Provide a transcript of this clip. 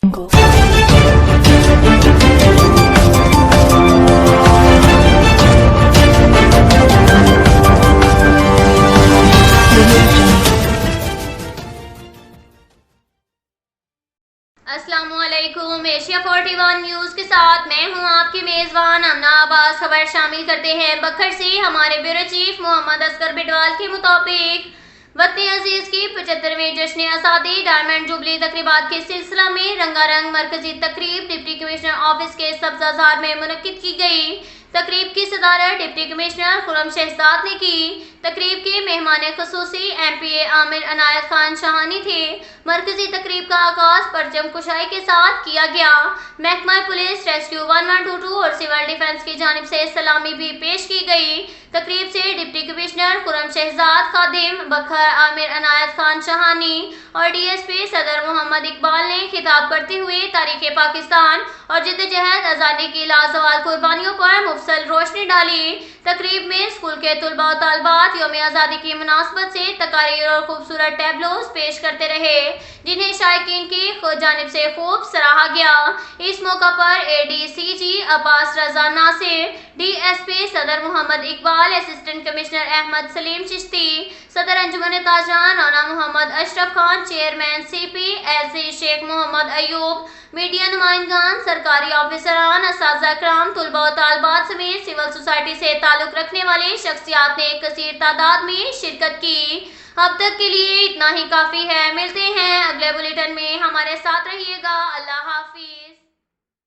السلام علیکم، Asia 41 news کے ساتھ میں ہوں آپ کی میزبان امنا عباس۔ خبر شامل کرتے ہیں بکھر سے۔ ہمارے بیورو چیف محمد اصغر بٹوال کے مطابق وطن عزیز کی 75ویں جشن آزادی ڈائمنڈ جوبلی تقریبات کے سلسلہ میں رنگا رنگ مرکزی تقریب ڈپٹی کمشنر آفس کے سبز آزار میں منعقد کی گئی۔ تقریب کی صدارت ڈپٹی کمشنر خرم شہزاد نے کی۔ تقریب کے مہمان خصوصی ایم پی اے عامر عنایت خان شاہانی تھے۔ مرکزی تقریب کا آغاز پرچم کشائی کے ساتھ کیا گیا۔ محکمہ پولیس ریسکیو 1122 اور سول ڈیفنس کی جانب سے سلامی بھی پیش کی گئی۔ تقریب سے ڈپٹی کمشنر خرم شہزاد، خادم بکھر عامر عنایت خان شاہانی اور ڈی ایس پی صدر محمد اقبال نے خطاب کرتے ہوئے تاریخ پاکستان اور جدوجہد آزادی کی لازوال قربانیوں پر مفصل روشنی ڈالی۔ تقریب میں اسکول کے طلباء و طالبات یوم آزادی کی مناسبت سے تقاریر اور خوبصورت ٹیبلوز پیش کرتے رہے، جنہیں شائقین کی جانب سے خوب سراہا گیا۔ اس موقع پر A D C G Abbas Raza Nasir, D S P صدر محمد اقبال، اسسٹنٹ کمشنر احمد سلیم چشتی، صدر انجمن تاجران Rana Muhammad Ashraf Khan, chairman C P L C Sheikh Muhammad Ayub, media نمائندگان، سرکاری آفیسران، اساتذہ کرام، طلباء و طالبات سمیت سول سوسائٹی سے تعلق رکھنے والی شخصیات نے کثیر تعداد میں شرکت کی۔ اب تک کے لیے اتنا ہی کافی ہے۔ ملتے ہیں اگلے بلیٹن میں، ہمارے ساتھ رہیے گا۔ اللہ حافظ۔